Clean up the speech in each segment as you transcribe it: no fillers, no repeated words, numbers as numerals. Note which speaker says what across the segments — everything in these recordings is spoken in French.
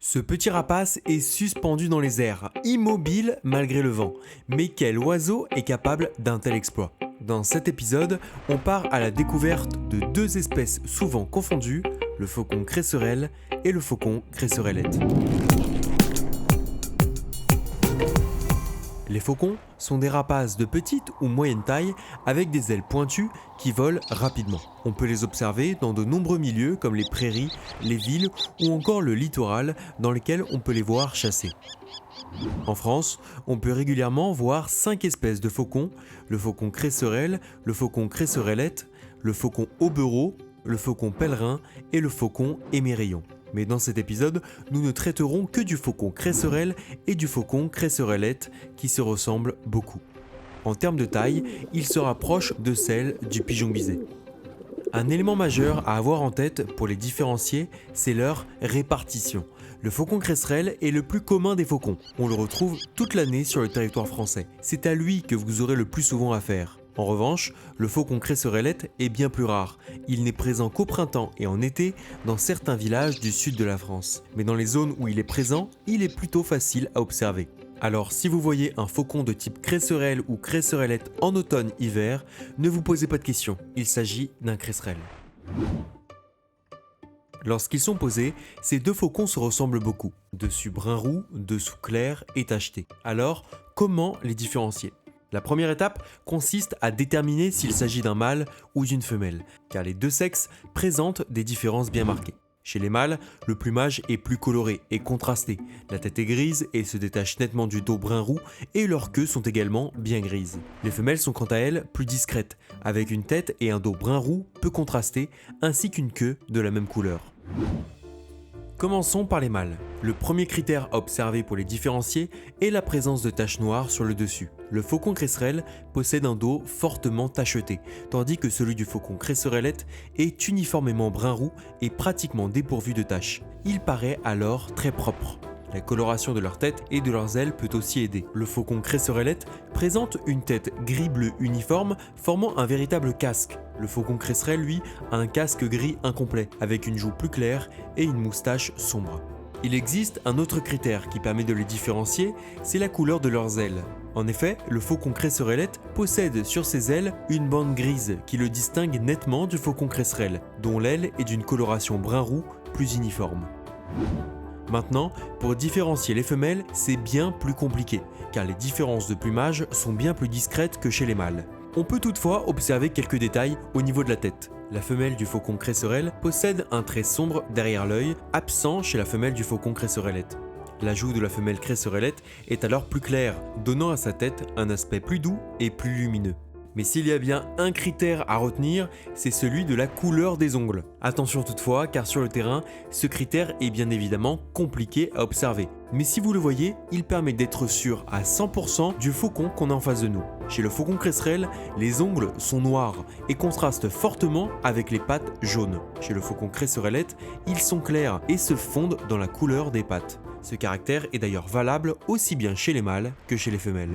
Speaker 1: Ce petit rapace est suspendu dans les airs, immobile malgré le vent. Mais quel oiseau est capable d'un tel exploit? Dans cet épisode, on part à la découverte de deux espèces souvent confondues, le faucon cresserelle et le faucon cresserellette. Les faucons sont des rapaces de petite ou moyenne taille avec des ailes pointues qui volent rapidement. On peut les observer dans de nombreux milieux comme les prairies, les villes ou encore le littoral dans lesquels on peut les voir chasser. En France, on peut régulièrement voir 5 espèces de faucons, le faucon cresserelle, le faucon cresserellette, le faucon aubereau, le faucon pèlerin et le faucon émerillon. Mais dans cet épisode, nous ne traiterons que du faucon cresserelle et du faucon cresserellette qui se ressemblent beaucoup. En termes de taille, ils se rapprochent de celle du pigeon bisé. Un élément majeur à avoir en tête pour les différencier, c'est leur répartition. Le faucon cresserelle est le plus commun des faucons. On le retrouve toute l'année sur le territoire français. C'est à lui que vous aurez le plus souvent affaire. En revanche, le faucon cresserellette est bien plus rare. Il n'est présent qu'au printemps et en été dans certains villages du sud de la France. Mais dans les zones où il est présent, il est plutôt facile à observer. Alors si vous voyez un faucon de type cresserelle ou cresserellette en automne-hiver, ne vous posez pas de questions, il s'agit d'un cresserelle. Lorsqu'ils sont posés, ces deux faucons se ressemblent beaucoup. Dessus brun roux, dessous clair et tacheté. Alors, comment les différencier ? La première étape consiste à déterminer s'il s'agit d'un mâle ou d'une femelle, car les deux sexes présentent des différences bien marquées. Chez les mâles, le plumage est plus coloré et contrasté, la tête est grise et se détache nettement du dos brun roux et leurs queues sont également bien grises. Les femelles sont quant à elles plus discrètes, avec une tête et un dos brun roux peu contrastés, ainsi qu'une queue de la même couleur. Commençons par les mâles. Le premier critère à observer pour les différencier est la présence de taches noires sur le dessus. Le faucon cresserelle possède un dos fortement tacheté, tandis que celui du faucon cresserellette est uniformément brun roux et pratiquement dépourvu de taches. Il paraît alors très propre. La coloration de leur tête et de leurs ailes peut aussi aider. Le faucon cresserellette présente une tête gris-bleu uniforme formant un véritable casque. Le faucon cresserelle, lui, a un casque gris incomplet, avec une joue plus claire et une moustache sombre. Il existe un autre critère qui permet de les différencier, c'est la couleur de leurs ailes. En effet, le faucon cresserellette possède sur ses ailes une bande grise qui le distingue nettement du faucon cresserelle, dont l'aile est d'une coloration brun-roux plus uniforme. Maintenant, pour différencier les femelles, c'est bien plus compliqué, car les différences de plumage sont bien plus discrètes que chez les mâles. On peut toutefois observer quelques détails au niveau de la tête. La femelle du faucon cresserelle possède un trait sombre derrière l'œil, absent chez la femelle du faucon cresserellette. La joue de la femelle cresserellette est alors plus claire, donnant à sa tête un aspect plus doux et plus lumineux. Mais s'il y a bien un critère à retenir, c'est celui de la couleur des ongles. Attention toutefois, car sur le terrain, ce critère est bien évidemment compliqué à observer. Mais si vous le voyez, il permet d'être sûr à 100% du faucon qu'on a en face de nous. Chez le faucon cresserelle, les ongles sont noirs et contrastent fortement avec les pattes jaunes. Chez le faucon cresserellette, ils sont clairs et se fondent dans la couleur des pattes. Ce caractère est d'ailleurs valable aussi bien chez les mâles que chez les femelles.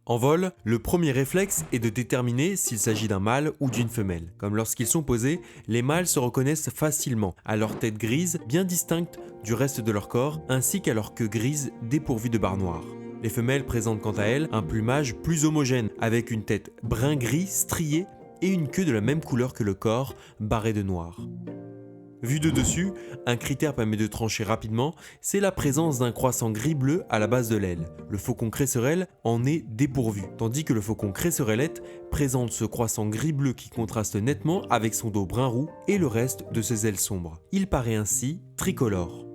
Speaker 1: En vol, le premier réflexe est de déterminer s'il s'agit d'un mâle ou d'une femelle. Comme lorsqu'ils sont posés, les mâles se reconnaissent facilement à leur tête grise bien distincte du reste de leur corps ainsi qu'à leur queue grise dépourvue de barres noires. Les femelles présentent quant à elles un plumage plus homogène avec une tête brun-gris striée et une queue de la même couleur que le corps barrée de noir. Vu de dessus, un critère permet de trancher rapidement, c'est la présence d'un croissant gris-bleu à la base de l'aile. Le faucon cresserelle en est dépourvu, tandis que le faucon cresserellette présente ce croissant gris-bleu qui contraste nettement avec son dos brun-roux et le reste de ses ailes sombres. Il paraît ainsi tricolore.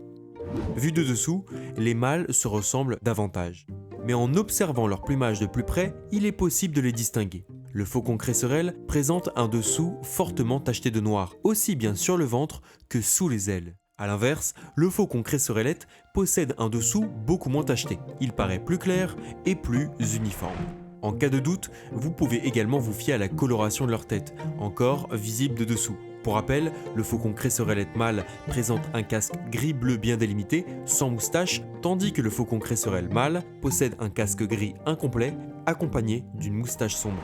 Speaker 1: Vu de dessous, les mâles se ressemblent davantage. Mais en observant leur plumage de plus près, il est possible de les distinguer. Le faucon cresserelle présente un dessous fortement tacheté de noir, aussi bien sur le ventre que sous les ailes. A l'inverse, le faucon cresserellette possède un dessous beaucoup moins tacheté. Il paraît plus clair et plus uniforme. En cas de doute, vous pouvez également vous fier à la coloration de leur tête, encore visible de dessous. Pour rappel, le faucon cresserellette mâle présente un casque gris-bleu bien délimité, sans moustache, tandis que le faucon cresserelle mâle possède un casque gris incomplet, accompagné d'une moustache sombre.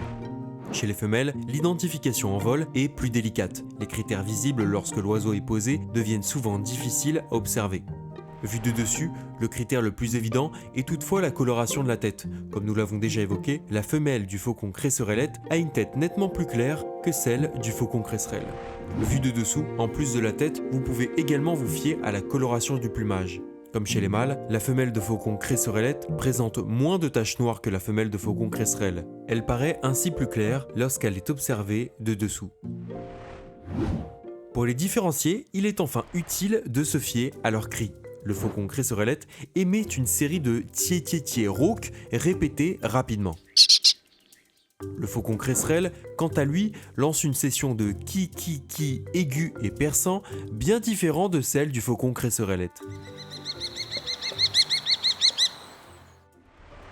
Speaker 1: Chez les femelles, l'identification en vol est plus délicate. Les critères visibles lorsque l'oiseau est posé deviennent souvent difficiles à observer. Vu de dessus, le critère le plus évident est toutefois la coloration de la tête. Comme nous l'avons déjà évoqué, la femelle du faucon cresserellette a une tête nettement plus claire que celle du faucon cresserelle. Vu de dessous, en plus de la tête, vous pouvez également vous fier à la coloration du plumage. Comme chez les mâles, la femelle de faucon cresserellette présente moins de taches noires que la femelle de faucon cresserelle. Elle paraît ainsi plus claire lorsqu'elle est observée de dessous. Pour les différencier, il est enfin utile de se fier à leur cri. Le faucon cresserellette émet une série de tié-tié-tié rauques répétés rapidement. Le faucon cresserelle, quant à lui, lance une session de ki-ki-ki aigu et perçant bien différent de celle du faucon cresserellette.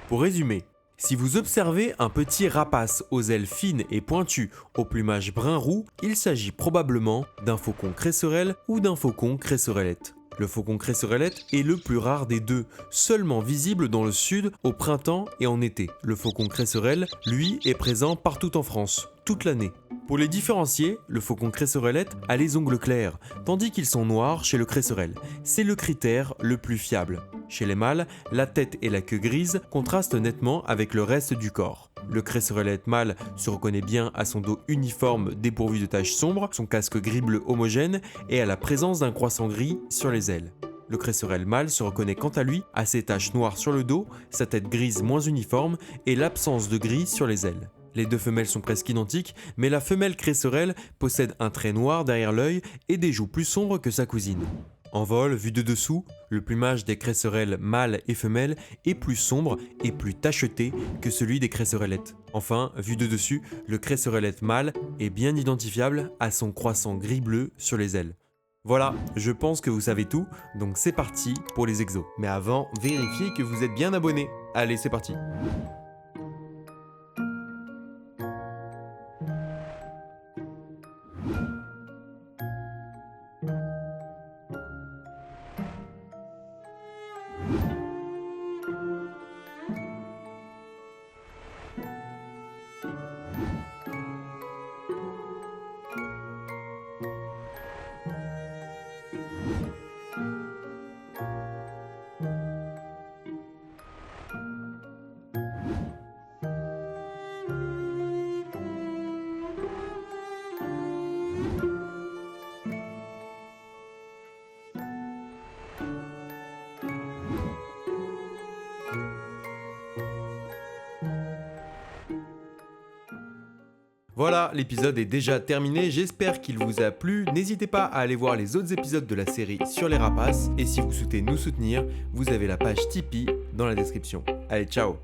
Speaker 1: Pour résumer, si vous observez un petit rapace aux ailes fines et pointues au plumage brun-roux, il s'agit probablement d'un faucon cresserelle ou d'un faucon cresserellette. Le faucon cresserellette est le plus rare des deux, seulement visible dans le sud au printemps et en été. Le faucon cresserelle, lui, est présent partout en France, toute l'année. Pour les différencier, le faucon cresserellette a les ongles clairs, tandis qu'ils sont noirs chez le cresserelle. C'est le critère le plus fiable. Chez les mâles, la tête et la queue grise contrastent nettement avec le reste du corps. Le cresserellette mâle se reconnaît bien à son dos uniforme dépourvu de taches sombres, son casque gris-bleu homogène et à la présence d'un croissant gris sur les ailes. Le cresserelle mâle se reconnaît quant à lui à ses taches noires sur le dos, sa tête grise moins uniforme et l'absence de gris sur les ailes. Les deux femelles sont presque identiques, mais la femelle cresserelle possède un trait noir derrière l'œil et des joues plus sombres que sa cousine. En vol, vu de dessous, le plumage des cresserelles mâles et femelles est plus sombre et plus tacheté que celui des cresserellettes. Enfin, vu de dessus, le cresserellette mâle est bien identifiable à son croissant gris-bleu sur les ailes. Voilà, je pense que vous savez tout, donc c'est parti pour les exos. Mais avant, vérifiez que vous êtes bien abonné. Allez, c'est parti. Voilà, l'épisode est déjà terminé, j'espère qu'il vous a plu. N'hésitez pas à aller voir les autres épisodes de la série sur les rapaces. Et si vous souhaitez nous soutenir, vous avez la page Tipeee dans la description. Allez, ciao!